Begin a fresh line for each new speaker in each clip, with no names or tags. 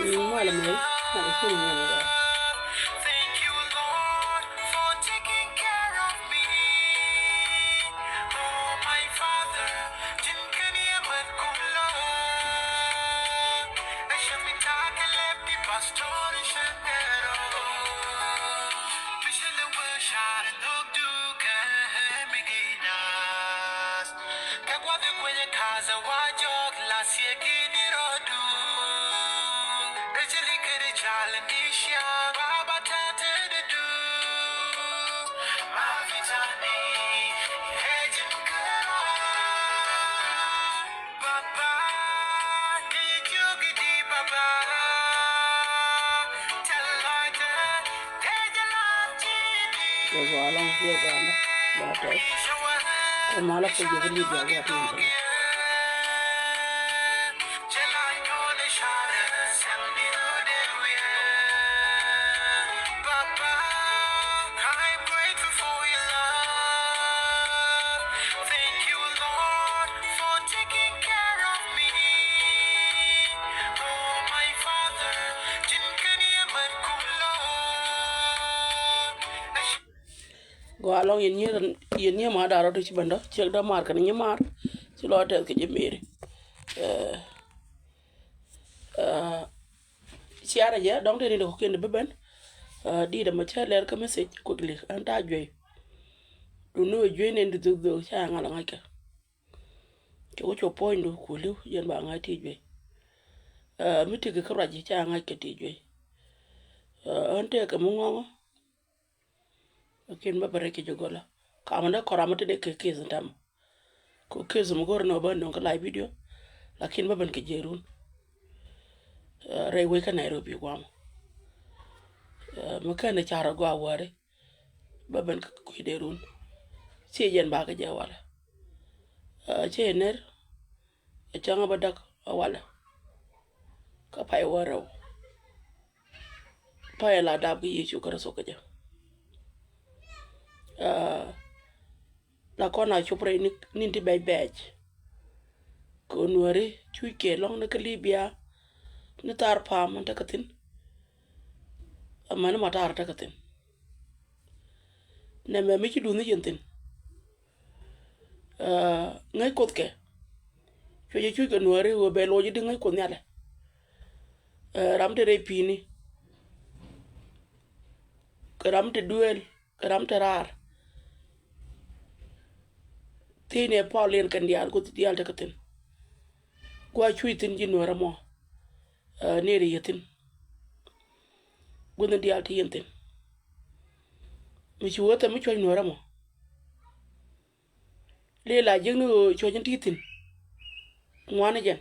Mala mai, mala shi ne mai.
Thank you, Lord, for taking care of me. Oh, my Father, jinkani amat kumlo. Ashamita kelepi pastor shandero. Pishale wa shara nogdu kamiginas. Kakwa de kwenye kaza wajok la siekini rodu. Rachel kere chalanisha baba tate de du. Mavitani hejin kara. Baba did you get the baba? Tell Elijah there's a lot to
Yo go along here ganda. Ba ta. Ko mala ko je li dia ga tin tan. Go along yen ni ma da ro ci bando ci da mar kan ni mar ci lo tel ke je mere ci ara je donc te ni ko ken be ben di da ma cha leer ka message ko gli an ta joy du no joy ne ndu do cha ngala ngaka ko cho point do ko lu yen ba nga ti joy mi ti ka raji cha ngaka ti joy an te ka mu ngo ken ba bare ke jogola ka amanda koramata de ke zintam ko ke zum gor no ban donc live video lakin ba ban ke jerun rewe ka Nairobi gwam makana chara go aware ba ban ko derun ci jen ba ka je wala ci ner changa ba dak wala ka pai waro pai la dab yi chu kara so ka je la kona chupre ni ninti bay bej ko nuare chuike long na kalibia ni tar pa man takatin amana matar takatin ne me mi ci du ni yentin ngai kotke choje chuike nuare wo be loji di ngai ko nyale ramte re pini ramte duel ramte rar tine paulen kan dial ko dial takatin kwa chuitin ji nuara mo neri yetin gudun dial ti yentin mi chuota mi choy nuara mo le la jengno chojin titin ngwana jen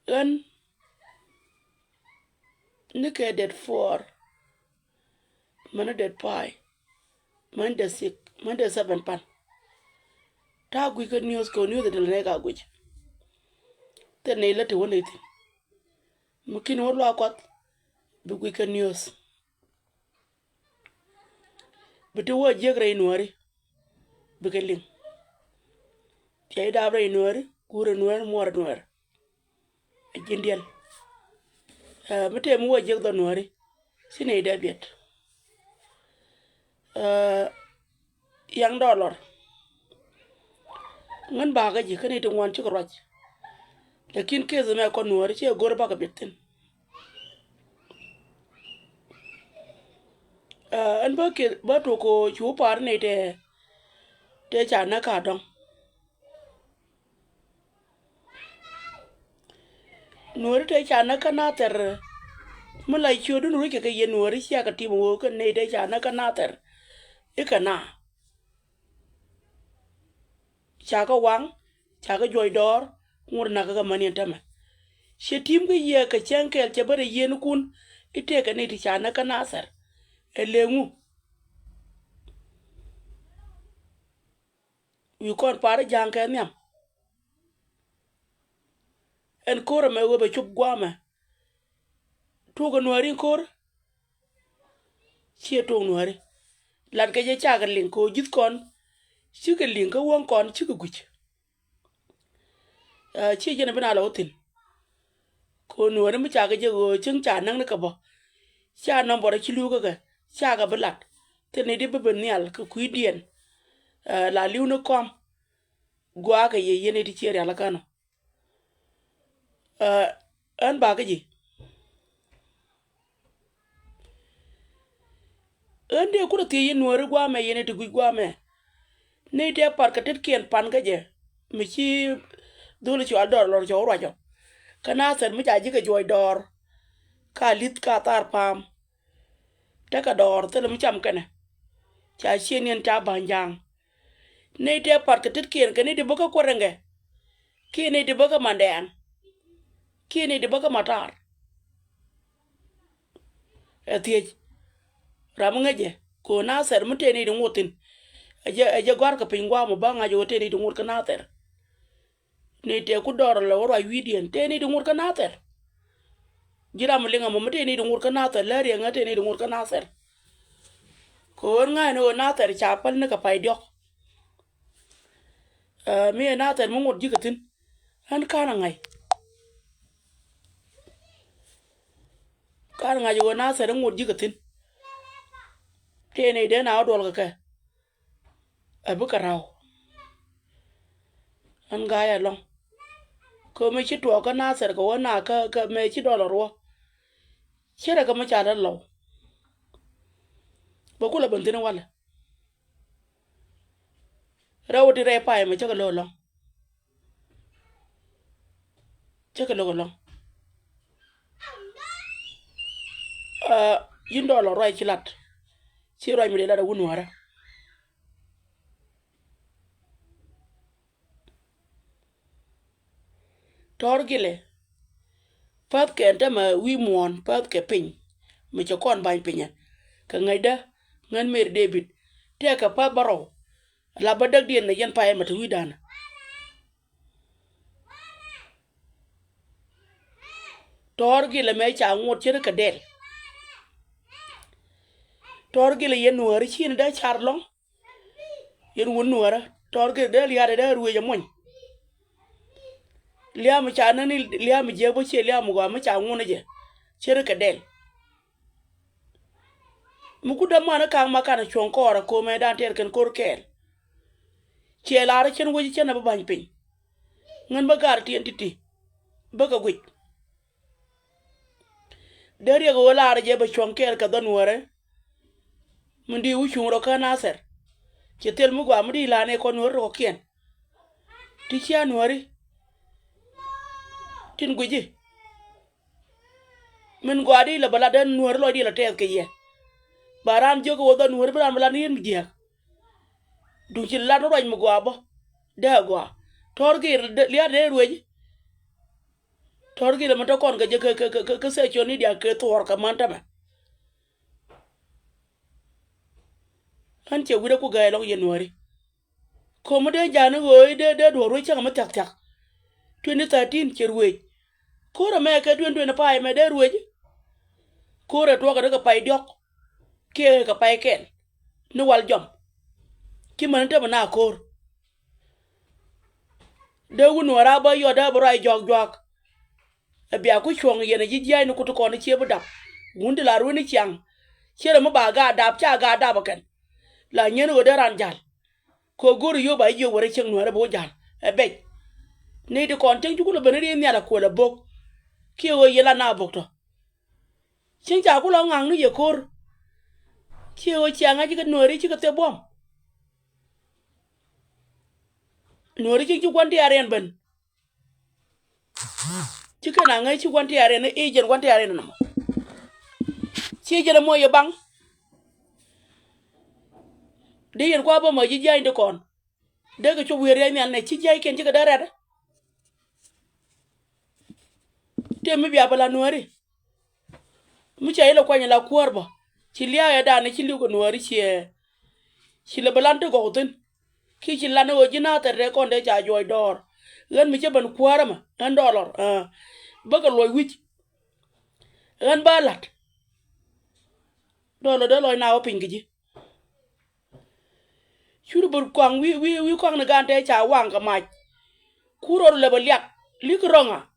en nike det for mana det pai man de sik man de seven pan ta gwi ka news ko news de le ka gwi te ne la te wona ti mukin wo lo akot bu gwi ka news bitu wo jegre nuari bikelin tay da bre nuari kure nuari mor nuari jindial mete mu wo jeg do nuari sine da biet yang dollar ngan ba ga ji kane to wan ci roj lakin ke zama ko nuari ce gor ba ga bitin an ba ke ba to ko chu par ne te cha na ka dong nuari te cha na ka na ter mulai chu du nuari ke ye nuari sia ka ti mo ko ne te cha na ka na ter ikana cha ka wang cha ka joy dor ngur na ga mani tama she tim ga ye ka chankel che bare yen kun ite ka ne ti chana ka nasar elengu wi kon para jang ka nyam en kor me wo be chup gwama tu ga nuari kor che to nuari lat ga je cha ga lin ko jit kon chi ga lin ka won kon chi ga guch chi je na bina lo tin ko nuari mi cha ga je go chung cha nang ka bo cha no bo chi lu ga cha ga blat te ne di be nial ka ku dien la liu no kom gwa ga ye ne di chere ala kano an ba ga ji ande ku te yin nuari gwa me ye ne di gwa me ne de par ka tet ken pan ga je mi chi dole chi al dor lor jo ro jo kana sen mi ja ji ga joy dor ka lit ka tar pam ta ka dor te mi cham kana cha chen yen ta banjang ne de par ka tet ken ka ne de boka korenge ki ne de boka mandan ki ne de boka matar etiej ramungaje ko na ser mi te ne de ngotin aje gwar ka pingwa mo banga jo te ne de ngur ka na ter ne te ku dor lo ro widien te ne de ngur ka na ter jira mo linga mo te ne de ngur ka na ter la re ngate ne de ngur ka na ser ko nga no na ter cha pal ne ka pai diok mi na ter mo ngur jigatin an kana ngai jo na ser ngur jigatin te ne de na dol ka abu karau an ga ya long ko me chi to ka na ser ko na ka me chi dol ro chere ka ma cha da lo bo kula bantin wala rawti re pa me cha ka lo long cha ka lo long yin dol ro ai chilat chi ro mi da wunwara torgile pat ke ndama wi mon pat ke pin mi cha kon ban pinya ka ngaida ngan mer debit te ka pat baro la badak dien na yen pa ma tu widana torgile me cha ngot chere ka del torgile yen nuari chin da charlong yen won nuara torgile del ya da ruwe jamon liam cha nani liam je bo che liam go ma cha ngune je chere ka del muku da mana kan makana chon kora ko me dan ter kan kor kel che la ra chen wo ji chen ba ban pin ngan ba gar ti entity ba ka gwit der ye go la ra je ba chon kel ka don wore mundi u chun ro kana ser che tel mu gwa mudi la ne kon ro kien ti chia nuari tin guji min gwa di la bala den nuar lo di la tel ke ye baran jogo wodo nuar bran bala ni mi dia du ci la no roñ mu gwa bo de gwa torgi liya de rueji torgi le mata kon ga je ke se choni dia ke tor ka manta ma an che wure ku ga lo ye nuari ko mo de janu go de do ro cha ma tak tak 2013 che rueji ko ra me ke 2020 pa me de rueji ko re to ga ka pai diok ke ka pai ken ni wal jom ki man ta na kor de wu nuara ba yo da bra jog jog e bia ku chong ye na ji jai no ku to ko ni che bu dap gun de la ru ni chang che ma ba ga dap cha ga da ba ken la nyen go de ran jal ko gor yo ba yo wore chang nuara bo jal e be ni de kon teng ju ku lo ben ri ni ala ko la bok ki o ye la na bok to ching ja ku lo ngang ni ye kor ki o chang a ji ga nuari ji ga te bom nuari ji kwanti aren ben chike na ngai chi kwanti aren e jen kwanti aren na chi jen mo ye bang de yen kwa ba ma ji jai de kon de ga chu wer ya mi an ne chi jai ken ji ga dara te mi bia bala nuari mi cha ile kwanya la kuarba ci liya ya da ne ci li ko nuari ci le balante ko tin ki ci lana o jina ta re konde ja joy dor len mi ci ban kuarama an dollar baga loy wich ren balat dolo de loy na o pingiji churu bur kwang wi kwang na gante cha wang ka mach kuro le baliak likronga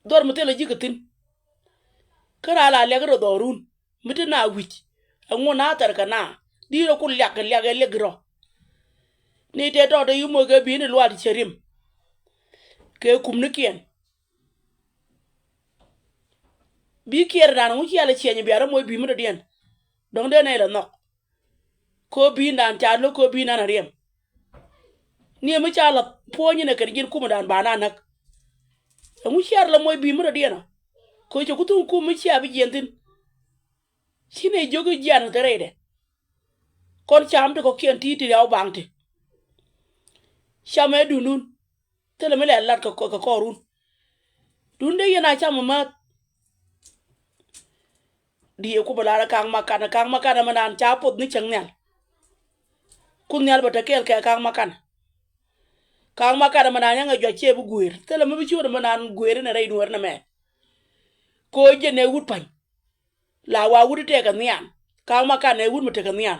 dor mutele jikatin kara la legro dorun mitina wich angona tar kana diro ku lyak legro ni te to de yumo ge bi ni lwat cherim ke kumnikien bi kier dan mu kiale chenye biara moy bi mu dien dong de ne la nok ko bi nan ta lo ko bi nan riem ni mu chala ponyi ne kerjin kuma dan bana nak mu kier la moy bi mu dien ko to kutun ku mu kiya bi jentin sine jogo jan terede kon cham to ko kien titi yaw bangti chame dunun tele mele lat ko korun dunde yana cham ma di ko bala kang makana manan cha pot ni changnyal kunyal bata kel ke kang makana manan nga jo che bu guir tele mu bi chur manan guir na rei nuor na me ko je ne wut pan la wa wut te ka nyan kang makana ne wut mu te ka nyan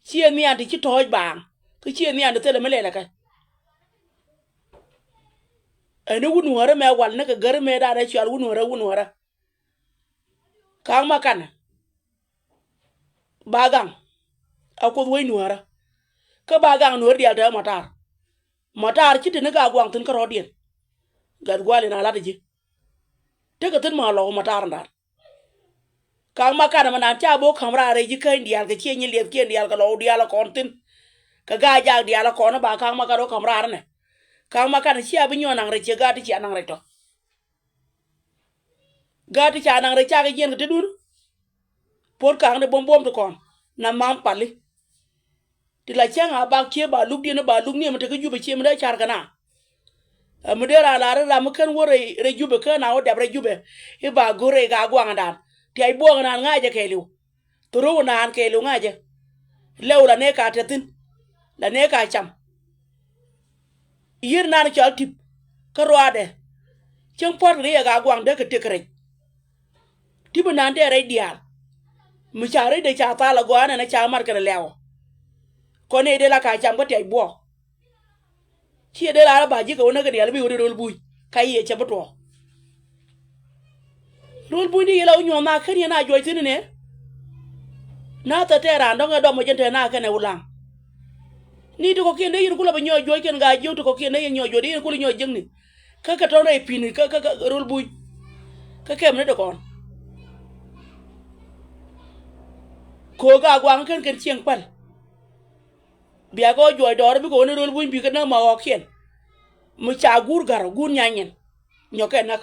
chie nyan ti toj bang ke chie nyan de tele mele la ka ene wut nuor me wal ne ka gar me da re chal wut nuor kang makana bagang akod way nuara ka bagang nuar dial ta matar ci tin ga gwang tin ka rodien gad gwali na lati ji te ka tin ma lo matar ndar kang makana manan cha bo kamra re ji kan dial ka ci nyi lep dial ka lo dial kon tin ka ga ja dial ko na ba kang makaro kamra ne kang makana ci abi nyon re ci ga ti ci anang re to gati cha nang re cha ga yen te dur por kang de bom to kon na mam pali ti la changa ba ke ba luk di na ba luk ni mate ka jube che mda char kana amudera la ra ma kan wore re jube kana o dabre jube e ba gore ga gwang dan ti ai bo na ngaje ke liu to ro na an ke liu ngaje lewla ne ka tetin la ne ka cham yir nan chal tip ka roade chang por re ga gwang de ka tekre tibu nan de re dial mu chare de cha ta la gwana na cha mar kana lewo ko ne de la ka cham ko te bo chi de la ba ji ko na ga dial bi rol bui kai ye che boto rol bui ni la nyo na kan na joy tin ne na ta te ran do ga do mo jente na ka ne ulang ni to ko ken de yin kula ba nyo joy ken ga ju to ko ken de nyo joy de kula nyo jeng ni ka to re pin ka rol bui ka kem ne de kon ko ga gwang ken chieng pal bia ko joy dor bi ko ne rol bui bi ka na ma o ken mu cha gur gar gur nyanyen nyoke nak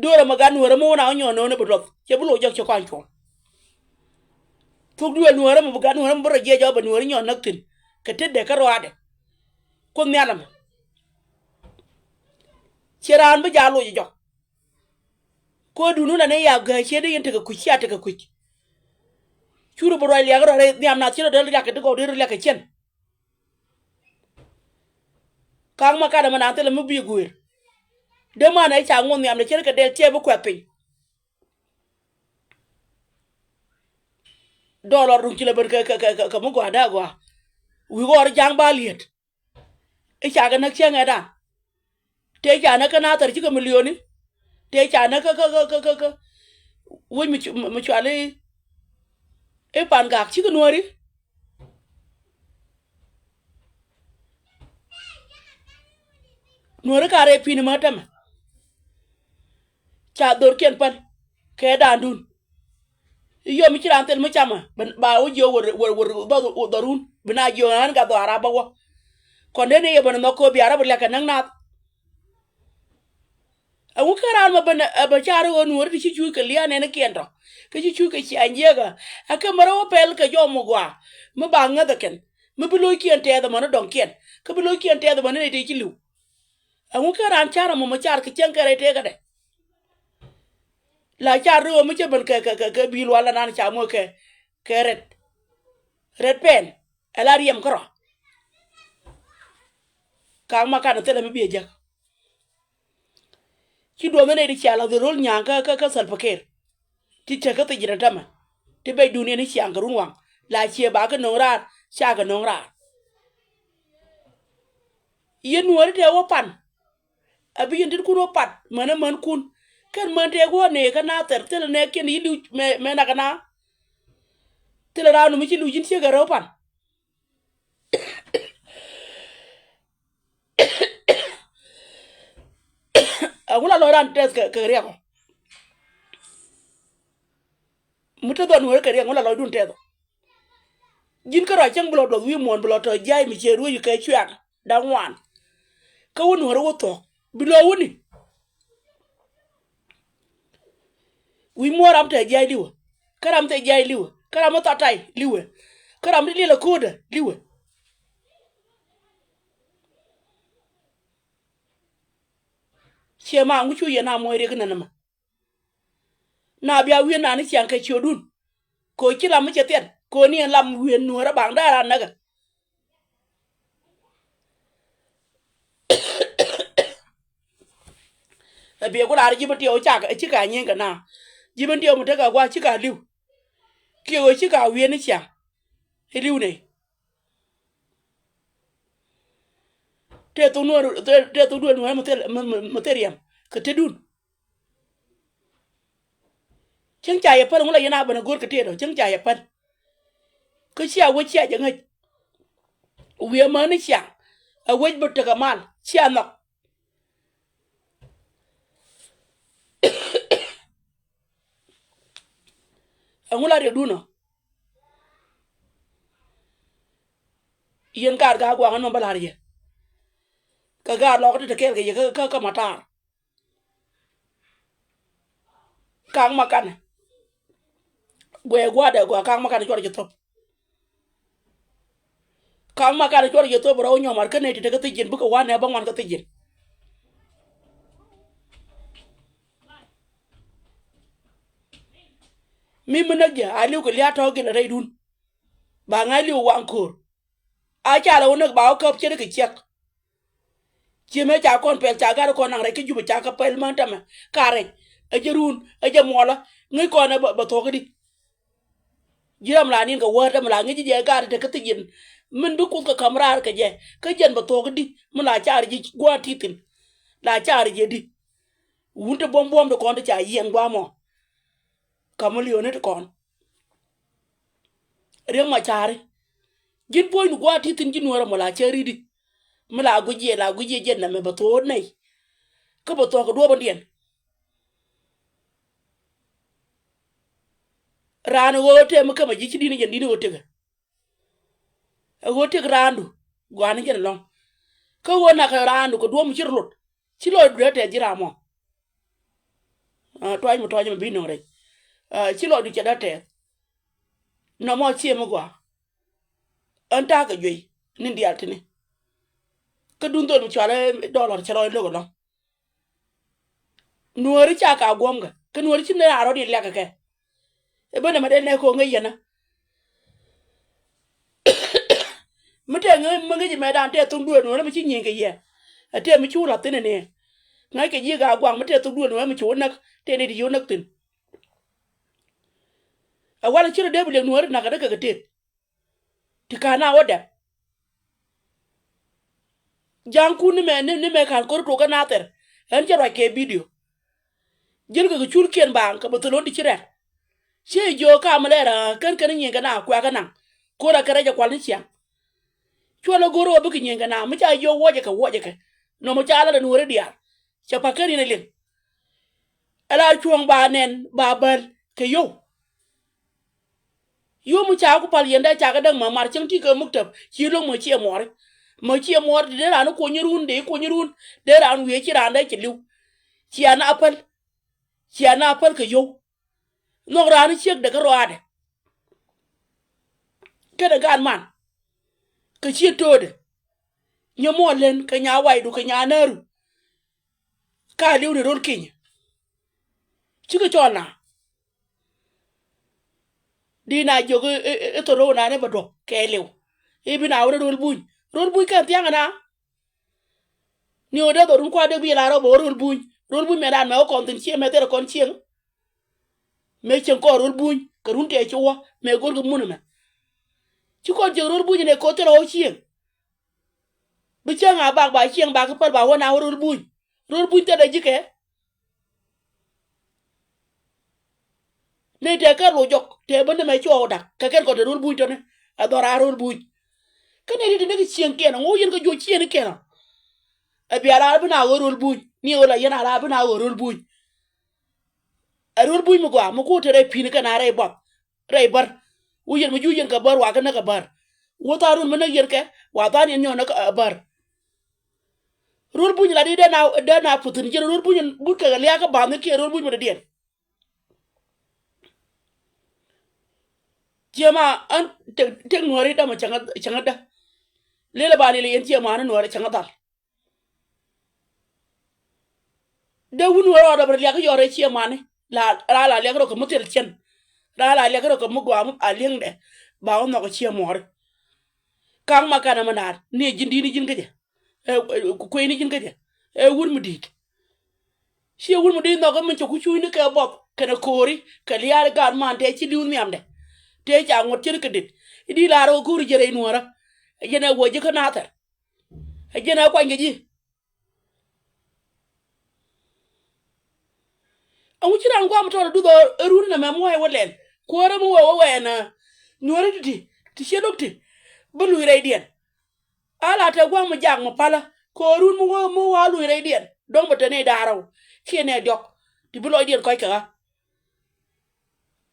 dora magan wara mo na nyo no ne bodok ke bulo jok ko anko tuk duel nuara mo bugan nuara mo je jo ba nuara nyo nak tin ke tedde ka roade ko nyalam ciran ba jalo jo ko dunu na ne ya ga che de yente ka kuchi ata ka kuchi churu bo roy liagro re nyam na chiro del ya ke ko de le ka chen kang makana mana tele mo bi guir de mana cha ngon nyam le chere ka del che bu kwapin dollar run chile ber ka mo gwa da gwa wi gor jang ba liet e cha ga nak chen ada te cha na ka na tar chi ka milioni te cha na ka wo mi chale e pan ga chi ka nuari nuari ka re pin ma tam cha dor ken pan ke dandun yo mi chiran tel mo chama ba o jo wor dorun bina jo an ga do araba wo konde ne yebon no ko bi araba la kan na a wu karan ma bana ba charo on wor di chu ka liane ne kendo ke chu ka chi anjega aka maro pel ka jo mo gwa mo ba nga da ken mo bi lo kien te da mo don ken ka bi lo kien te da mo ne te chi lu angu ka ran chara mo char ke chen kare te gade la char ro mo che ban ke bil wala nan cha mo ke red pen elarium kro ka ma ka tele mi beja ki do mene di chala de rol nyang ka sal paker ti che ka te jira tama ti be dunia ni chiang run wang la che ba ka no ra cha ka no ra yen wori te wo pan abi yen dit kuno pat mana man kun kan man te go ne ka na ter tel ne ken yilu me na kana tel ra no mi ci lu jin che ga ro pan agula lo ran tes ka re ko muta don wori ka re ngula lo dun te do jin ka ra chang blo do wi mon blo to jay mi che ru yu ka chwa da wan ka won wori wo to bilo woni wi moram te jay liwa karam te jay liwa karam ta tai liwa karam li la koda liwa chema ngu chu ye na mo re kana na ma na bia wi na ni chang ka chodun ko kila mu che tet ko ni lam wi no ra bang da ran naga be ko la ji ba tio cha ka chi ka nyen ka na ji ban tio mu ta ka kwa chi ka liu ki o chi ka wi ni chang liu ne te tu no mu teriam ka te dun chang cha ya pan ngula yana bana gor ka te do chang cha ya pan ko chi a wo chi a ja ngai wi ma ni chang a wo ba ta ka mal chi a no ngula re duno yen kar ga gwa no balar ye ka ga lo ka te ke ye ka matar kang makan gwe gwa de gwa kang makan chor jito kang makan chor jito bro nyo mar kane te ka tijin bu ka wane ba ngon ka tijin mi menagya ali ko liya to gel reidun ba ngali wan kor a cha la wona ba ko che ke chek che me cha kon pel cha gar ko nang re ke jubu cha ka pel man tama kare e jerun e je mola ngi ko na ba to gidi jiram la nin ka wada mala ngi je gar te ka tijin min bu ko ka kamrar ka je ka jen ba to gidi mala cha ri gwa titin la cha ri je di wunte bom de kon cha yen gwa mo kamuli ne kon re ma chare jin boy nu gwa titin jin wora mala chari di mala guje jen na me ba to nei ka ba to ko do ba dien ran wote mu kama jichi dini jen dini wote randu gwani jen long ka wona ka randu ko do mu chirlut chilo drete jiramo toy mu toy mu bino re chilo du chedate no mo chie mu gwa anta ka joi ni ndiatini ka dun do mu chale dollar chelo lo lo nuori cha ka gwomga ka nuori chine aro di leka ke e bana ma den ne ko ngai yana mute ngai mangi me dan te tun duo no ma chi nyin ke ye ate mi chu la tene ne ngai ke ji ga gwang mute tun duo no ma chu nak te ne di yo nak tin a wala chi de bule nuori na ka de ka te ti kana woda janku ni me kan ko to ka na ter en jara ke video jil ga chul ken bang ka botolo di chire che jo ka malera kan nyin ga na kwa kana ko ra kare ja kwal ni chiang chola goro bu nyin ga na mu cha yo woje ka no mu cha la nuori dia cha pa kari ne len ala chuong ba nen ba bal ke yo mu cha ku pal yenda cha ga dang ma mar chang ti ka muktab chi lo mo chi mor de ran ko nyirun de ran we chi ran da chi liu chi ana apal ka yo no ran chi de ka roade ka da gan man ka chi to de nyomo len ka nya wai du ka nya naru ka liu ni rol king chike chona di na jogo to ro na ne bodo ke liu e bi na rol buñ kan tianga na ni oda do run kwa de bi la ro bo rol buñ me dan me o kon tin chi me tere kon chieng me chen ko rol buñ ka run te chuo me gor gu mun me chi ko je rol buñ ne ko tere o chieng bi chen a bak ba chieng ba ka par ba wona rol buñ te de jike ne te ka ro jok te bende me chuo dak ka ken ko de rol buñ to ne adora rol buñ kene ri de chieng ken ngo yen ko jo chieng ken e bi ala bina rol buñ ni ola yen ala bina rol buñ arul buy mu gwa mu ko tere pin ka na ray bot ray bar u yen mu ju yen ka bar wa ka na ka bar wo ta rul mena yer ke wa ta ni nyo na ka bar rul buñ la di de na putin jere rul buñ bu ka ya ka ba ne ke rul buñ mu de den jema an te ngori da ma changa da lele ba ni le yen jema na nori changa dal de wun wo da bar ya ka yore jema ne la le ko mu tel chen la le ko mu gwa mu aleng de ba on ko chi mor kang makana manar ni jindi ni jin gaje ko ni jin gaje wur mu dit shi wur mu dit no ko mun ko chu ni ka bot kana kori ka liar gar man te chi liun miam de te ja ngot chen ka dit di la ro ko ri jere nuora jena wo je ka natar jena kwa ngeji amu ci ran gwa mutoro du do run na me moy wolen ko ra mu wo wena nyore ti she dokti bulu redien ala ta gwa mu jang mu pala ko run mu wa lu redien don mo tane daraw ci ne dok ti bulo dien koy ka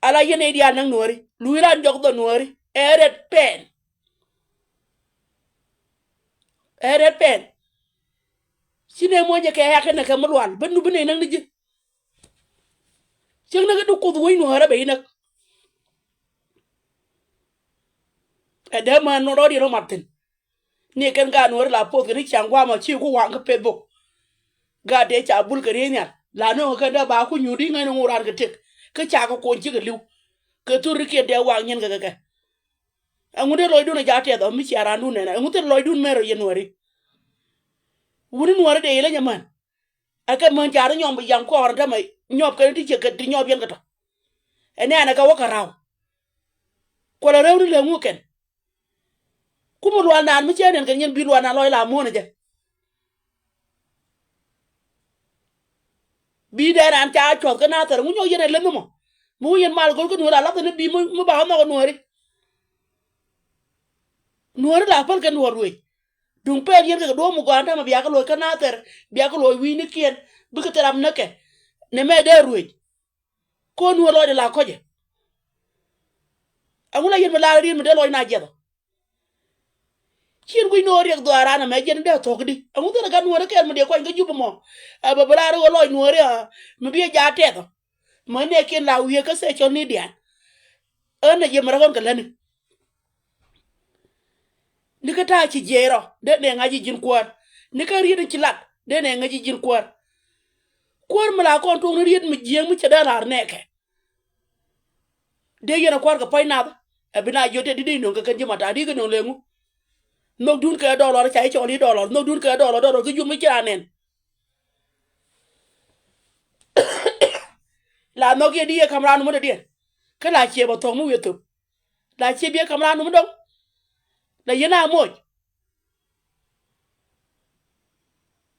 ala yene dia nang nori lu ran jok do nori eret pen sine mo je ke yakene ka mulwan benu bene nang ni cheng na du ko du no hara be nak adama no ro di ro martin ni ken ga no la po ni changwa ma chi ku wang pe bo ga de cha bul ka re nya la no ka da ba ku nyu di ngai no ran ka tek ka cha ko ko chi ga liu ka tu ri ke de wang nyen ga ga angude loy du na ja te do mi chi ara nu ne na angude loy du mero ye nori wuri nuore de ile nyaman aka man jara nyom bi jam ko or da mai nyop ka ti che ka ti nyop yen ka to ene ana ka waka raw ko la rewri le nguken kumu lo nan mi chenen kan yen bi lo na loy la mo ne je bi de ran cha chot ka na tar mu nyo yen le mo mu yen mal gol ko no la ne bi mu ba no nori la pal kan wor we dung pe yen ka do mu ko anta ma bi ka lo ka na tar bi ka lo wi ni kien bi ka teram nake ne me de ruwe ko no lo de la koje amuna yen me la ri me de lo na je do chien gui no riek do arana me jen de to gdi amu to ga nuore kel me de ko nga jubu mo aba bala ro lo nuore me bi ja te to me ne ken la wiye ka se choni dian ene je mara gon kalani nikata ci jero de ne ngaji jin kwar nika riede ci lat de ne ngaji jin kwar mala ko to ried mi jeng mi ci dalar neke de yena kwar ka payna abina jote di no ka jimata di no lengu no dun ka dollar chai choli dollar no dun ka dollar ka jumi chanen la no ke die kamran mu de die kala che bo to mu wetu la che bi kamran mu dong la yena moj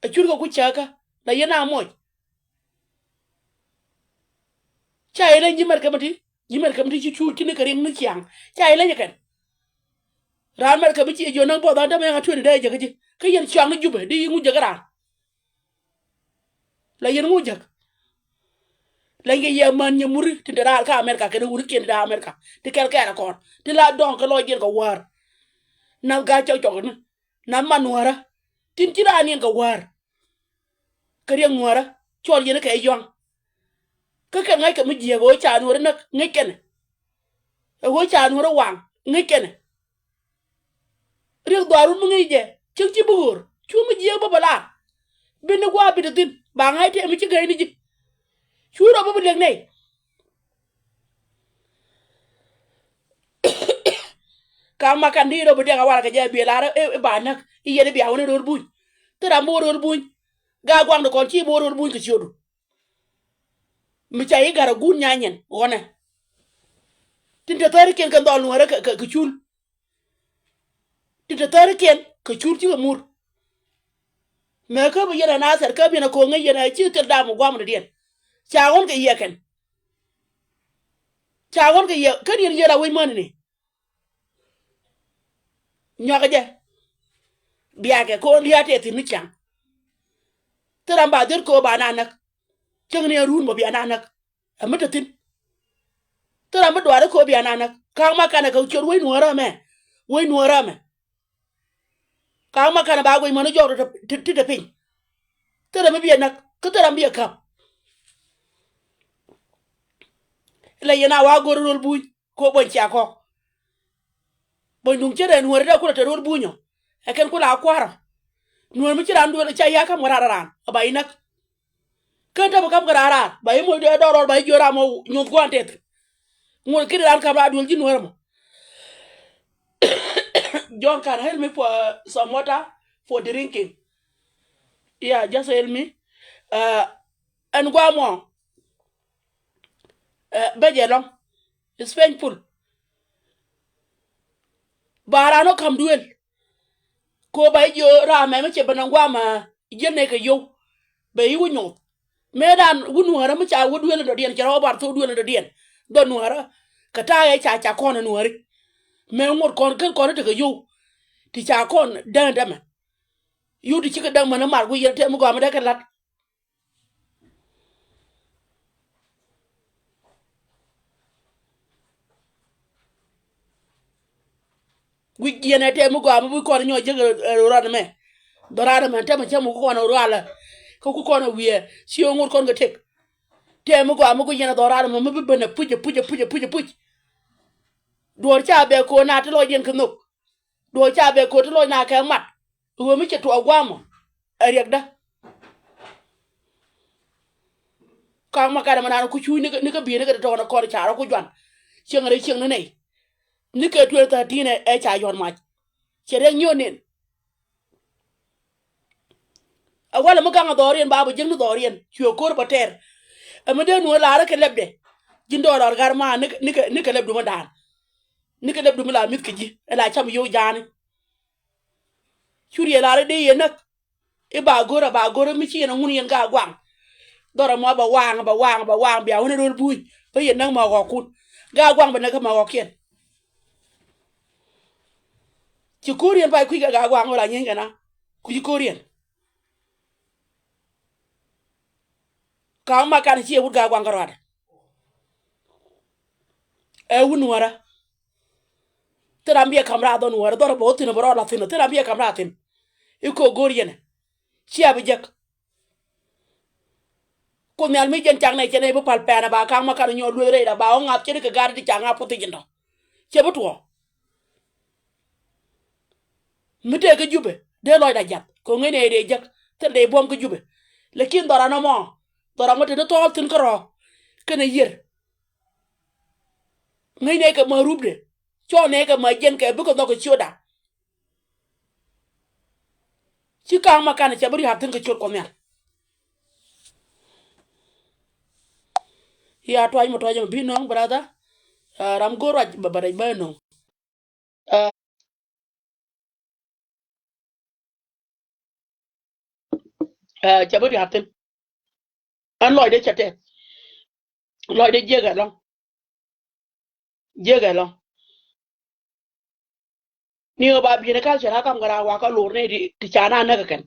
a churgo ku chaka la yena moj chai le jimar kamati ci chu kini karing ni kyang chai le yakan ramar ka bici jo nan boda da me ngatu de je gaji ka yen chang jube di ngu jagara la yen ngu jag la nge ye man nye muri ti da ka America ke wuri ken da America ti kel ka ko ti la don ka lo yen ko war na ga chaw chaw na manuara tin ti da ni ko war ka yen nuara chol yen ka yon ka ka ngai ka mi je go cha nuara nak ngai ken go cha nuara wang ngai ken riek do arun mu ngi je ci buur ci mu je ba bala ben gwa bi de tin ba ngai te mi ci gay ni ji churo bu leg nei ka makan di do bu de ga wala ga je bi la e ba nak yene bi awone ror buñ tera mo ror buñ ga gwang do kon ci mo ror buñ ko ci yodu mi chay gara gun nyanyen wona tinta tari ken kan dol wara ka chul tinta tari ken ka chul ci mur me ka bu yana nasar ka bi na ko ngai yana ci tir da mu gwam da den chagon ga yeken chagon ga ye kan yin yela wi man ni nyoga je biya ke ko liate tin ni chang tera ba dir ko ba nanak chang ne run mo biya nanak amata tin tera ma dware ko biya nanak ka ma kana ka chor wi nuara me ka ma kana ba go mo no joro ti de pin tera ma biya nak ka tera biya ka la yana wa go rol buñ ko bon ci ako bon dum cere nuara da ko ta rol buño e ken ko la kwara nuara mi ci ran do cha ya kam rararan ba inak kan ta kam rararan ba yi mo do do ba jora mo nyum ko antet ngol kiri ran kam adul ji nuara mo John can help me for some water for drinking. Yeah, just help me. And one more. Bejelong. It's painful. Barano come duel. Ko ba yo ra me che banangwa ma jene ke yo. Be yu nyo. Medan wunuara mu cha wuduel do dien kero bar to duel do dien. Do nuara. Kata ya cha kona nuari. Me ngor kon ken kon te ke yo. Ti cha kon dan dama. Yu di chika dang mana mar gu yete mu go ma de lat. Gu yene mu go ma bu ko nyo je ro me. Dorada man te ma che mu ko na ro ala. Ko ku ko na wie si ngor kon ga tek. Te mu go ma gu yene dorada ma bu bena puje. Do cha be ko na te lo yen kno. Do cha be ko te lo na ka mat. Wo mi che to agwamo. Ariak da. Ka ma ka ma na ku chu ni ka bi ni ka to na ko cha ro ku jwan. Cheng ne. Ni ka tu ta ti ne e cha yon ma. Chere nyonen. Awala mo ka ngorien babu jeng dorien. Chu ko ba ter. Amade no la ra ke lebde. Jindo lor gar ma ni ka lebdu ma dan. Ni ka lebdu ma la mit ki ji. Ela cham yo jani. Churi la ra de yenak. E ba gora mi chi na ngun yen ga gwang. Dora mo ba wang bia wona rol buy. Ba yen nang ma go kun. Ga gwang ba na ka ma go ken. Ci korien ba ku ga gwang wala nyen kana. Ku ci korien. Ka ma kan ci e wut ga gwang garwada. E wunu wara. Tera mbia kamera don wara dora bo tinu bro la tinu tera mbia kamera tin. Iko gorien. Ci abijek. Ko mi almi jen chang ne chene bu pal pena ba ka ma kan nyo lu re da ba o ngap chene ka gar di chang apu tijindo. Ci bu tuo. Mite ke jube de loy da jat ko ngene de jak te de bom ke jube lekin dora no mo dora mo te to tin kro kene yer ngene ke ma rubde cho ne ke ma jen ke bu ko no ko choda ci ka ma kan che bari hatin ke chot ko mer ya to ay mo to jam bi no brother ram go raj babare ba no che bari hatin an loy de chate loy de jega long ni ba bi ne kal chara kam gara wa ka lor ne di chana na ka ken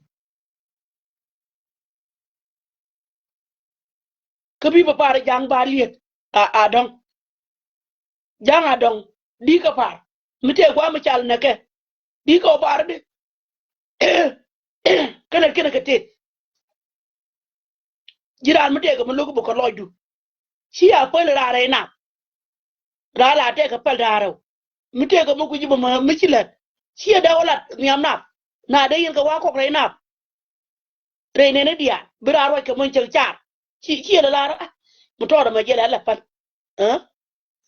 ke bi ba par jang ba liet a dong jang a dong di ka par mite gwa ma chal na ke di ko par de kana ke te jiran mite ga mo logo bu ko loydu si a pel ra re na ra la te ka pel ra ro mite ga mo ku jiba ma mi chile si da wala nyam na de yin ka wa ko re na re ne dia bra ro ke mon char chi la mo to da ma je la pan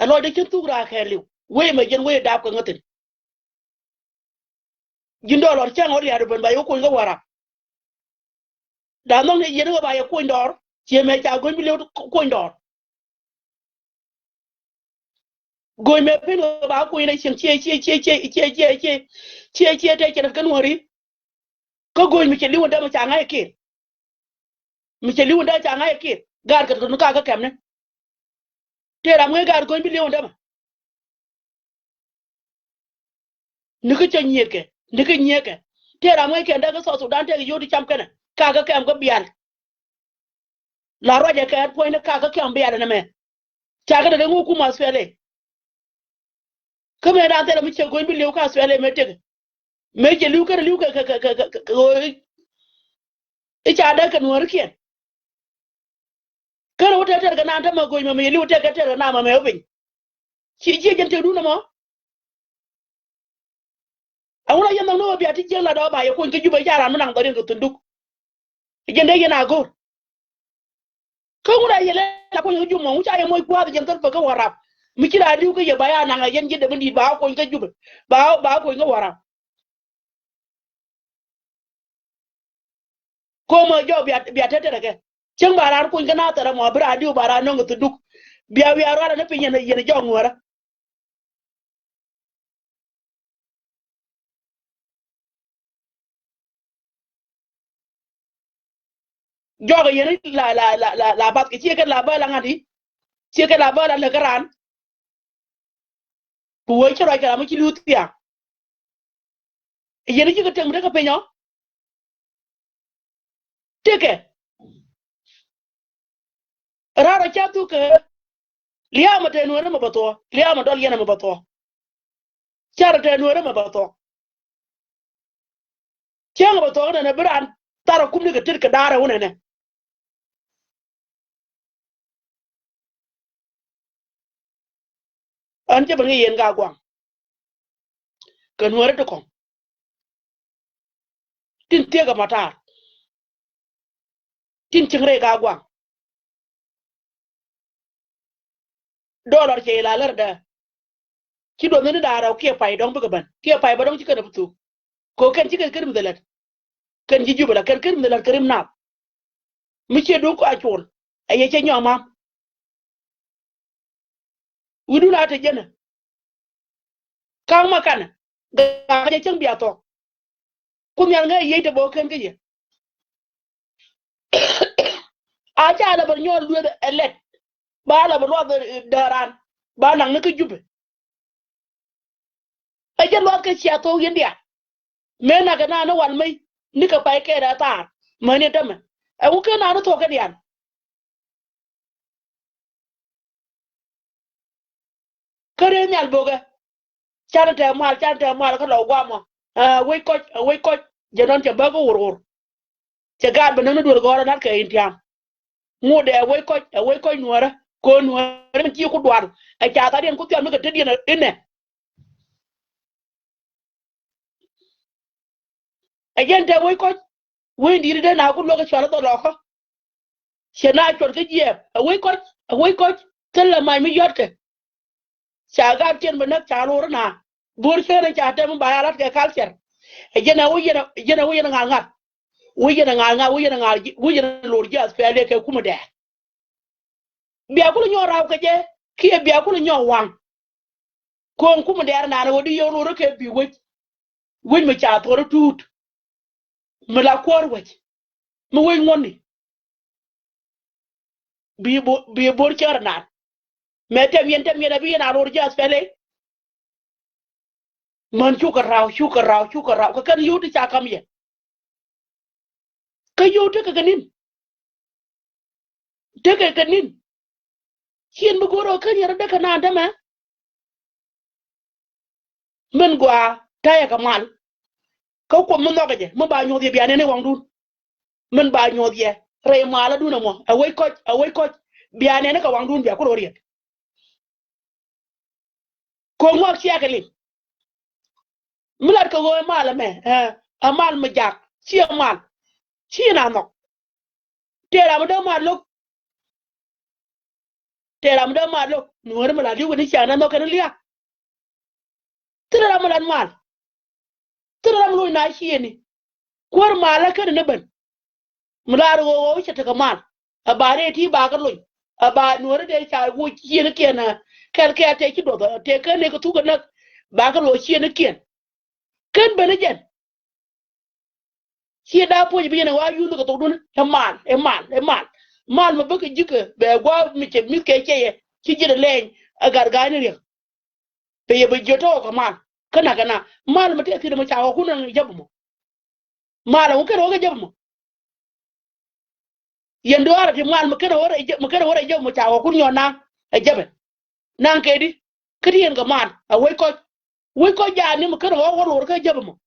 alo de kin tu ra khe liu we ma jen we da ko ngatin jindo lor chang ori ar ban ba yo ko ga wara da no ne yen ba ya ko ndor che me cha go bi le ko ndor go me pin ba ko ne shin che te ke kan wori ko go mi che liwo da ma cha ngai ke mi che liwo da cha ngai ke gar ka no ka kam ne te ra ngai gar go bi liwo da ma ni ko che nyeke ni ko nyeke te ra ngai ke da ka so Sudan te yo di cham kana ka kam ko bial la roja ka point ka kam bial na me cha ga da ngu ku ma swele kame da tele mi che go bi liwo ka swele me te me che liwo ka cha da kan wor kien kana wata tar ga na ta ma go me liwo te ka tar na ma me obin chi jen te du na mo awura yanda no bi ati jen la do ba ye ko ke juba jara no nang do ko tunduk jen de yana go ko ngura yele la ko ju mo ucha ye moy kwa jen tar ko warab mi kira liwo ko ye baya na jen jidde bandi ba ko ke juba ba ko nga warab ko mo jo bi atete ke chen bara ko nga na tara mo bra diu bara no ko tunduk biya wi ara na pinya ye jo ngora jo ga ye la bat ke che ke la ba la ngadi che ke la ba la garan ku wo chiro ka mo ki lutia ye ni ko tem de ka penyo teke rara cha tu ke liya ma te nuore ma bato liya ma dol yana ma bato chara te nuore ma bato chenga bato na bran tara kumni ka tir ka dara wona ne an je bangi yen ga gwang ka nuore to ko tin te ga mata tin chingre ga gwang dollar che la lar da ki do ne dara ke pai dong ba ban ke pai ba dong ki ka da futu ko kan ki ka kirim da lat kan ji jubala kan kirim da lat kirim na mi che do ko a chol aye che nyoma wudu na ta jena kan makana ga je chang biya to kum yan ga ye te bo kan ke ye a cha la bar nyol luwe elet ba la bar lo daran ba nang ne ke jube a je lo ke sia to yin dia me na ga na wal mai ni ka pai ke da ta ma ne dama a ku ke na no to ke dian kare mi al boga chan ta mal ka lo gwa mo we ko je don te ba ko wor che ga ba no do go na ke intiam ngode we ko nuora ko nuora ti ku dwan a cha ta den ku ti am ka te dian ine a jen te we ndi de na ku lo ka chala to lo ko che na chor ke je we ko tella mai mi yotte cha ga tien ba na cha lo na bur fere cha te ba ya lat ke culture e jena we na ngal we jena lor jas fe le ke kuma de biya ku nyo raw ke je ki biya ku nyo wang ko kuma de na na wodi yo lo ke bi we mi cha to tut mi la kwor we mi we ngoni bi bor char na me tem yen bi na lor jas fe le man shu ka raw ka kan yu ti cha kam ye ka yu te ka ganin te ka ganin hien bu goro kan yara de ka na da ma men gwa taya ka mal ka ko mun no je mun ba nyo de biane ne wang dun mun ba nyo de re mala dun mo awai ko biane ne ka wang dun biya ko rori ko ngok sia ka li mular ka go mala me amal ma jak chi amal chi na no tera mu da malok tera mu da malok nuwar mala di woni chana no kan liya tera mu lan mal tera mu na shi ni kwar mala kan ne ban mular wo ce ta mal a bare ti ba ka loy a ba nuwar da cha wo ki ne kenan kar ka ta ki do te kan ne ka tuga na ba ka lo shi ne kan bane jen shi da po bi ne wa yu ka to dun mal ma baka jika be gwa mi ke ki jira len a gargani ne be ye be joto ka kana mal ma te ti da ma cha ko nan jabu mo mal mu ka ro ga jabu mo yendo ara ti mal ma kana wora jabu mo cha ko nyona a jabe nan ke di kriyen ga mal a wai ko ja ni ma kana wor ka jabu mo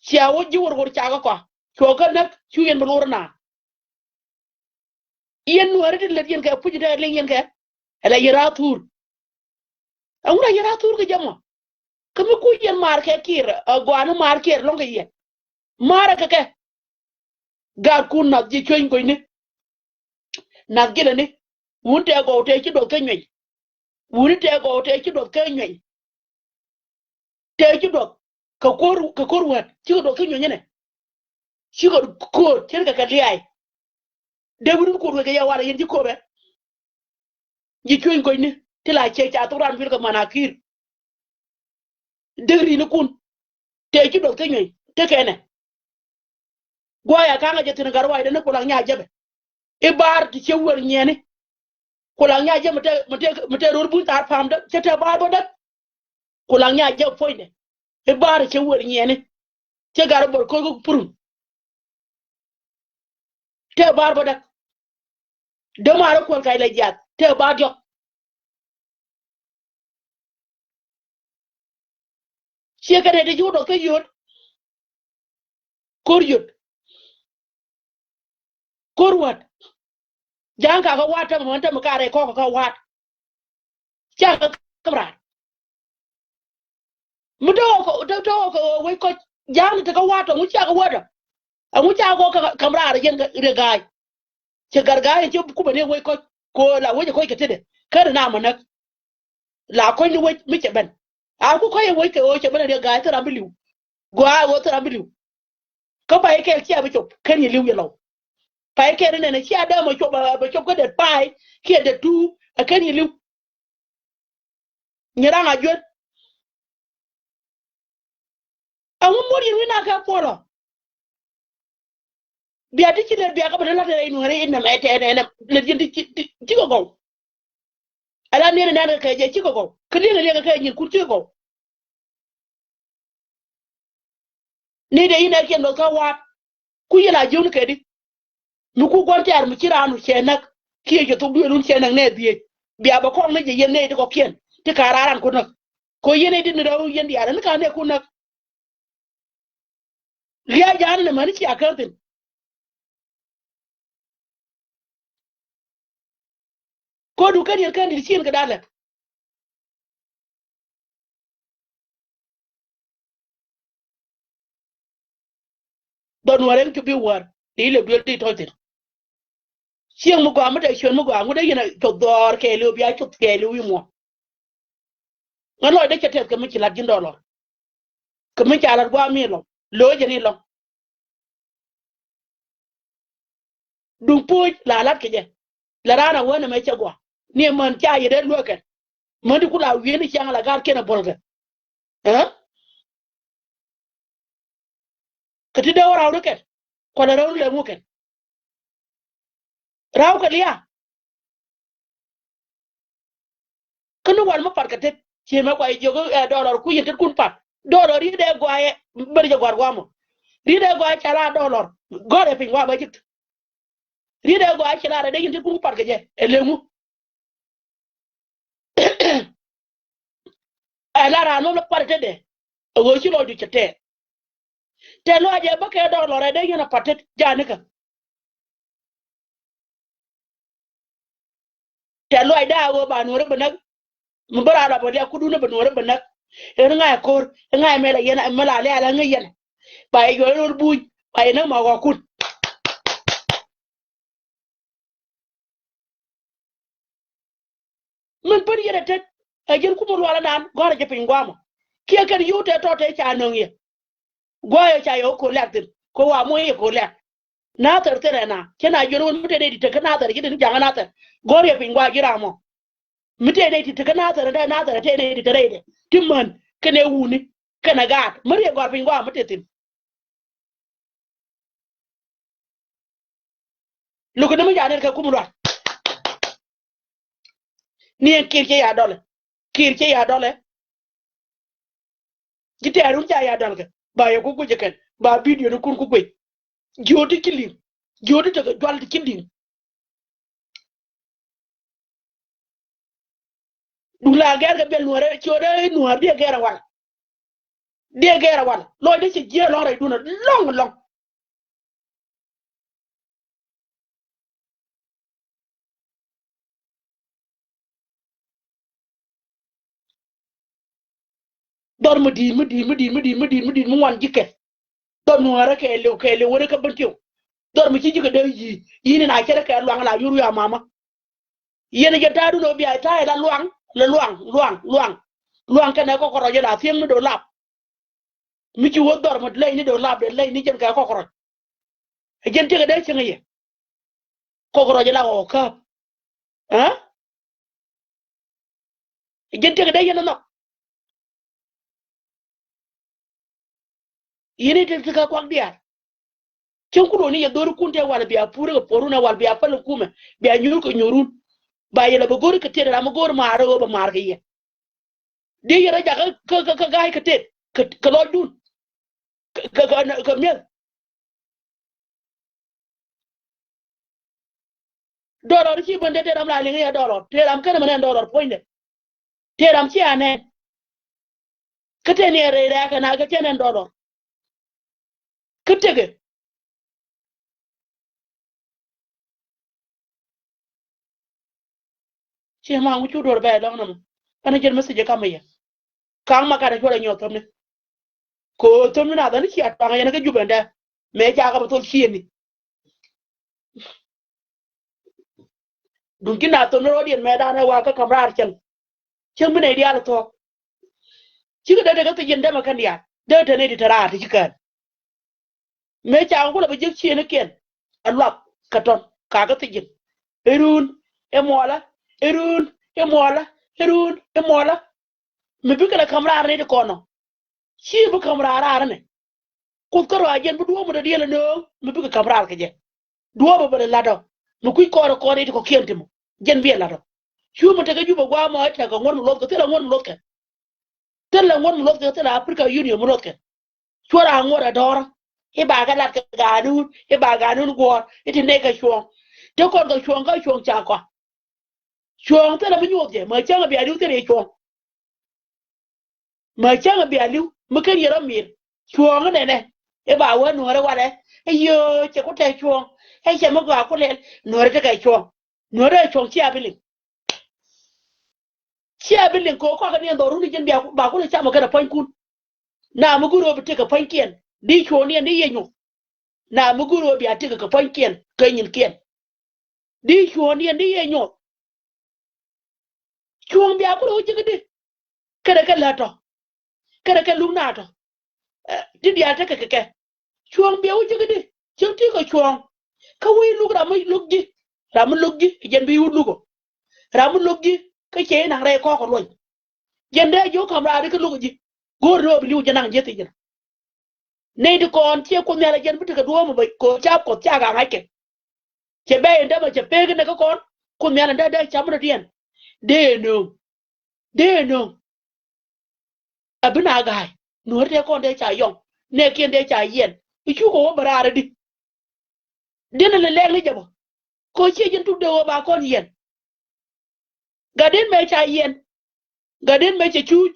ciawo ji wor cha ko to ka nak chu yen bulur na yen wari de len yen ka puji de len yen ka ala yira tur awura yira tur ga jamo kami ku yen mar ke kir gwana mar ke long ga yen mara ka ke ga kun na ji choin ko ni na gele ni wunte go te ci do ka nyi wunte go te ci do ka nyi te ci do ka kor wat ci do ka nyi ne ci go ko cer ka liay de bu ko ga ya wala yen ci ko be ji choin ko ni tila che cha turan vil ka manakir degri ni kun te ci do ka nyi te kene goya ka nga jetin garwa ida ne ko la nya jabe ibar ti ci wor nyene ko la nya jabe mate ror bun tar fam da te bar bo da ko la nya jabe foyne ibar ci wor nyene te gar bor ko purum te bar bo da de mara ko kay la jaat te bar jo ci ka de ju do ka yot kor yot kor wat jang ka wata mo ta makare ko ka wat cha ka kamra mu do ko wai ko jang ta ka wata mu cha ka wata a mu cha ko kamra yen ga gai ce gargaye ce ku bane wai ko la waje ko ke tede kar na manak la ko ni wai muke ban a ku ko wai ke o ce bane da ga ta rambiliu go a wo ta rambiliu ko ba yake ci abi chop kan yi liu yelo pa yake ne ne ci ada ma chop ba chop ko de pai ke de tu a kan yi liu nyira na jot a mu mori ni na ka polo biya ti ci le biya ka bana la tere inu re ina ma te ne le jindi ci ko ala ne na ka je ci ko kidi ne ka ni ku ci ko ni de ina ke no ka wa ku yela jun ke di mu ku gonte ar mu kira anu kenak kiye je to bu nun kenak ne biya ba ko ne je yen ne ko ken ti kararan ko nak ko yene di ne dawo yen di ara ne ka ne ku nak riya jan ne mani ci akartin ko du kan yer kan di cin ga dala don waren to bi war ile bi di totin cin mu ko amata shon mu ko amu da yana to dor ke lu biya to ke lu mo ngalo de ke tes ke mu ci la jin dolor ke mu ci alar gwa mi lo je ni lo dum puj la lat ke je la rana wona me ce gwa ni man cha yede lo ke man di kula wi ni chang la gar ke na bolga ke ti de wora ke ko la raw le mu ke raw ke liya kanu wal ma parkate ci ma ko ay jogo dollar ku yete kun pat dollar yi de gwaye bari je gwar gwamo ri de gwaye chala dollar gore pin wa ba jik ri de gwaye chala de yete kun pat ke je elemu ala ra no la parte de o ci lo du cete te lo je ba ke dollar de yena patet janika te lo ay da wo ba no re banak mu bara da bodiya kudu na banore banak en nga kor nga mela yena mela ale ala nga yena ba yo ro buj ba ina ma wa kun jin ku wala nan gore je pin gwamo kia ken yute to te cha nonye goyo cha yo ko lektin ko wa mo ye ko lek na tar tere na kena joro mute de te kana tar gidin janga na tar gore pin gwa gira mo mute de te kana tar da na tar te de tere de timman kene wuni kana gat mari gore pin gwa mute tin lugo dama janer ka kumulwa ni kirke ya dole jite arun ja ya dole ba yo ku jekan ba video no kun ku gwe jodi kilim jodi to dwal kilim dula ger ga bel nuare chode nuar de gera wal lo de ci je lo ray duna long dor mudi mu wan jike dor nuare ke le wore ka bantiw dor mu ci jike de yi na kere ka luang la yuru ya mama yene je tadu no biya ta la luang ka na ko koro je la fiem do lab mi ci wo dor mu lay ni do lab de lay ni jen ka ko koro jen te de ci ngaye ko koro je la o ka ha jen te de yene no yene te ka kwak dia ken ku do ni ya dor kunte wala biya pure ko poruna wala biya fal kuma biya nyuru ko nyorun ba yela ba gor ka tere ma gor ma ro ba mar ye de yera ja ka gaay ka te ka lo dun ka mel dollar ci bande te ram la li ya dollar te ram kana manen dollar poinde te ram ci ane ka te ne re ra kana ka tenen dollar ka tege ci ma ngu ci dor ba long nam ana jël message kamaya kang makara ko la nyotom ne ko tom na da ni ci atanga yana ka jubenda me ja ka to ci ni dun kina to no rodien me da na wa ka kamrar chen mene dia to ci ga daga to jende makan dia da ta ne di tara ta cikan me ja ko la ba jek ci ne ken Allah ka ton ka ga tijin erun e mola me bi kala kamrar ne de kono ci bu kamrar ne ko karo ajen bu duwo mu da diela no me bi kamrar ka je duwo ba la do mu kuy ko ne ko kentimo jen bi la do ciu mu ta ga juba gwa ma ta ga ngor mu lot ko tela ngor mu lot ka tela ngor mu lot ka tela Africa Union mu lot ka chora ngora dora e ba ga lat ka ganun e ba ganun go e ti ne ka chuon te ko ga chuon cha ko chuon tela mu nyoje ma cha bi aliu tele chuon ma cha bi aliu mu kan yero mir chuon ne e ba wa no re wa le e yo che ko te chuon e che mo ga ko le no re te ka chuon no re chuon chi abilin ko ga ne do ru ni jen ba ko le cha mo ga point kun na mu guro bi te ka point kien di chuon ni yenyo na mu guro bi ate ka point kien ka nyin kien di chuon ni yenyo chuon bi akuro jigidi kada ka lato kada ka lumnato di dia ta ka chuon bi u jigidi choti ko chuon ka wi lugra mu luggi ramu luggi jen bi lugo ramu luggi ka che na re ko loy jende jo kamra ka lugo ji gor ro bi lu jana jeti jena ne di kon tie ko mela jen bi ka duwo mu ko cha ga ngake che be ende ba che pe ne ka kon ko mela da chamro dien de no abina gai no te kon de cha yong ne kien de cha yen ichu ko barare di dina le le jabo ko che jen tu de wo ba kon yen gaden me cha yen gaden me che chu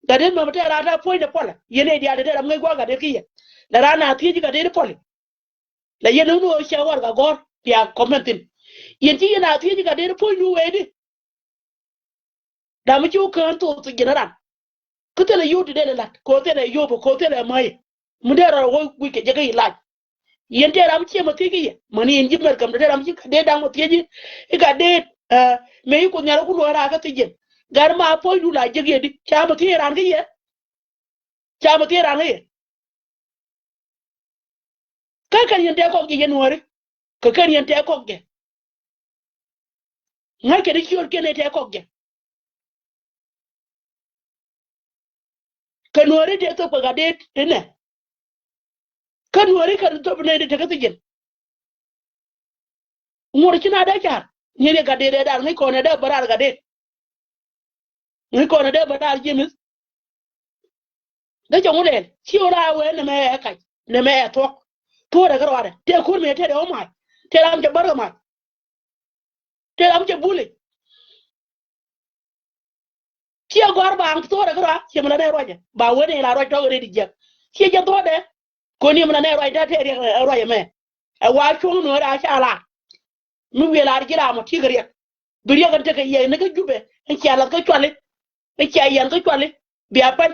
gaden me ta rata foi de pola yene dia de ram ngai gwa gaden kiye la rana ti ji gaden poli la yene no sha war ga gor pia commentin yen ti na ti ji gaden foi nu we di da mu chu kan to general kutele yuti de lat ko tele yobo ko tele mai mudera wo wike jega ilaj yente ram chi mo tigi mani inji mer kam de ram chi de dang mo tigi e ga de me ko nyara ku lora ka tigi gar ma po du la jege di chama ti ran ge ye chama ti ran ge ka kan yente ko ge yenore ka kan yente ko ge ngake de kior kene te ko ge kanore de to ga de tene kanore kan to ne de te ka tijen ngor kina da kar nyere ga de da ngai ko ne da barar ga de ngai ko ne da barar jimis da jongu de ci ora we ne me ka ne me to da garwa te kur me te de o mai te ram je bar ma te ram je bule ci gor ba am to da garwa ci mala ne roje ba woni la roje to re di je ci je to de ko ni mala ne roje da te roje me a wa chung no ra sha la mi we la gira mo ti gari biri ga te ka ye ne ga jube en ci ala ka twale e ci ayan ka twale bi apan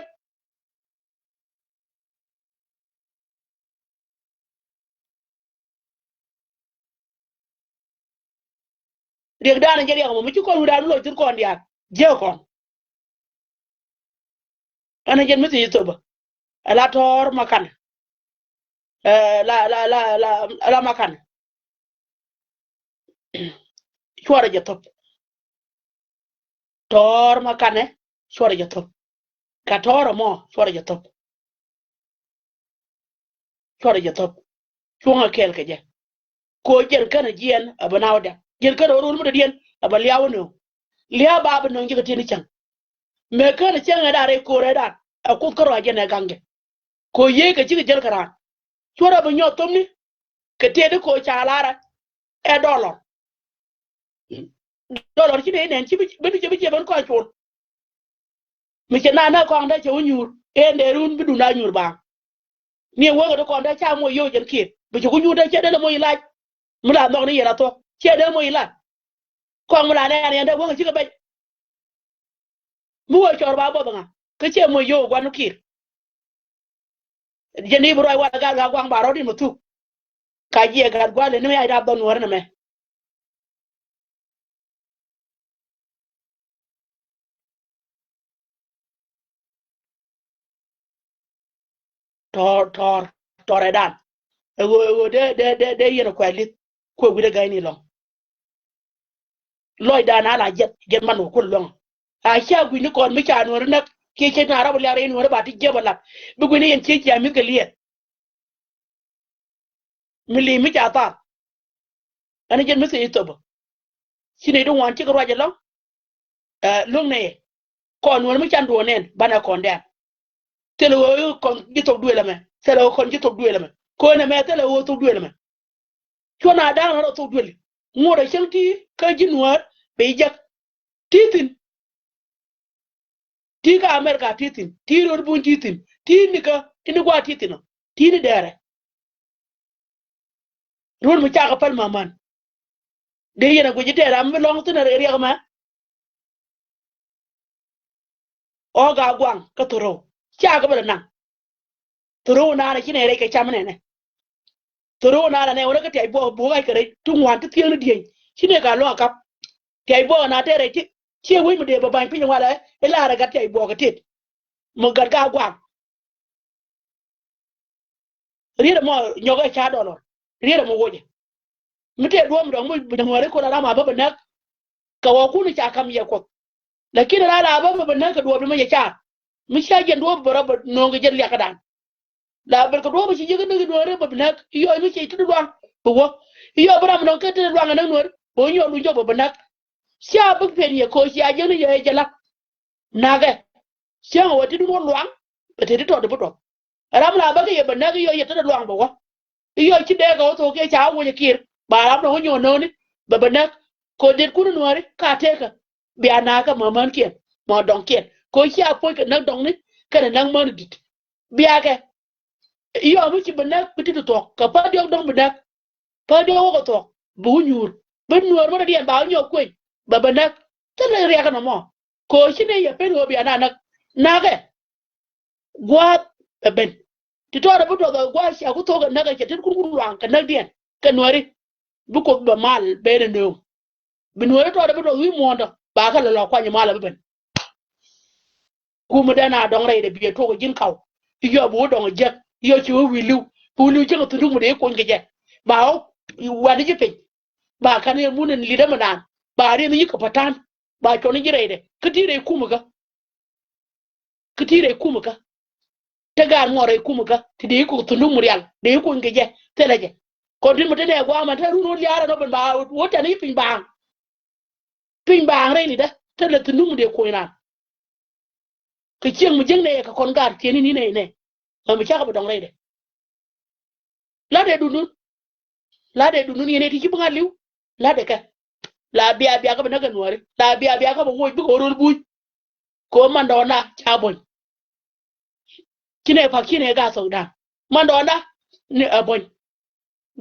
de da na je ya mo mi ci ko da lo ti ko ndiya je ko ana je mi ti to ba ala tor makan la makan chwara je top tor makane chwara je top ka tor mo chwara je top chwara je top chunga kel ke je ko jel kana jien abanawda jel kana ro mu dien abaliawo no liya baba no ngiga tini chang me kana chang da re ko re da akut ko raje ne gange ko ye ka jiga jel kara chwara bu nyot tomni ke tede ko chalara e dollar ci de nen ci bi ban ko chul mi ke na ko anda che unyur e ne run bi du na nyur ba ni wo ga ko anda cha mo yo jen ki bi ci unyur da che de mo ilaj mu la no ni yera to che de mo ilaj ko mu la ne da wo ga ci ga be mu wo chor ba bo ba ke che mo yo gwa no ki je ni bro wa ga gwang ba ro di mo tu ka ji ga gwa le ni ai da don wor na me tor edan ego de yeno ko lit ko gude gayni long loy dana la jet man ko long a sha gwini kon mi kan wor nak ke na rabu la rein wor ba ti jebala bu gwini yen ke mi ke liye mi li mi ta ana jen mi se to ba sine do wan ti ko raje long long ne kon wor mi kan do nen bana kon den tele wo kon jito duela me tele wo kon jito duela me ko ne me tele wo to duela me ko na da na to duela ngora shelti ka jinwar be jak titin tiga america titin tiro bun titin tinika tini gwa titino tini dere ron mu chaka pal maman de yena go jite ram long tuna re ma o ga gwang ka toro chaka bala nan toro na na kine re ka chamne ne toro na ne wona ka tay bo ga kare tun wan ta tiyo di kine ga lo kap tay bo na tere ti che wi mu de baban pin wala ila ra ga tay bo ga tit mo gar ga gwang riere mo nyoga cha dollar riere mo woje mite duom do mu ngore ko la ma baba nak ka wa kunu cha kam ye ko lakini la baba nak do bi ma ye cha mi cha je do boro no ga je le ka dan la ber ko do ba ci je ga do re baba nak yo mi ci tu do bo wo yo bra mo ka tu do nga nak no bo nyo lu jo baba nak cha bu pe ye ko cha je ni ye je la naga cha wa ti du mo luang be te to do bo ram la ba ke ye baba nak yo ye tu do luang bo wo yo ci de ga to ke cha wo ye kir ba ram no nyo no ni baba nak ko det kunu nuare ka teka bi anaka maman kien mo don kien ko chi apoy ka nak dong ni ka nang man dit bi ake yo mu ci banak biti to ka pa dio dong banak pa dio ko to bu nyur ben nuar mo dien ba nyo ko baba nak tele ria ka no mo ko chi ne ya pen ho bi anana nage gwa ben ti to da bu to gwa shi ku to ga naga ke tin kurkuru ran ka nak dien ka nuari bu ko ba mal be ne no bin wore to da bu wi mo ndo ba ka lo kwa ni mala ben ku mu dana dong rai de bi to ko jin kaw yo bo dong je yo chi wi lu je ko tundu mu de ko ngeje ba o wa de pe ba kan ye munen li de manan ba re ni ko patan ba to ni jire de kitire ku mu ka te gar ngore ku mu ka ti de ko tundu mu real de ko ngeje teleje ko din mu de gwa ma ta ru liara no ba wo ta ni pin bang re ni da tele tundu mu de ko ina ke chieng mu jeng ne ka kon gar tieni ni ne ma mi cha ka dong re de la de dunun yene ti jibnga liw la de ka la biya ka na ka nuare la biya ka bo wo bi ko rol bu ko mandona cha boy kine fa kine ga so da mandona ni boy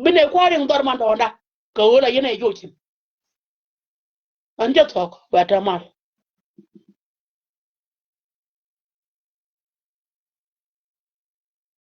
bine kwari ndor mandona ka wala yene jokin anje tok wa ta mal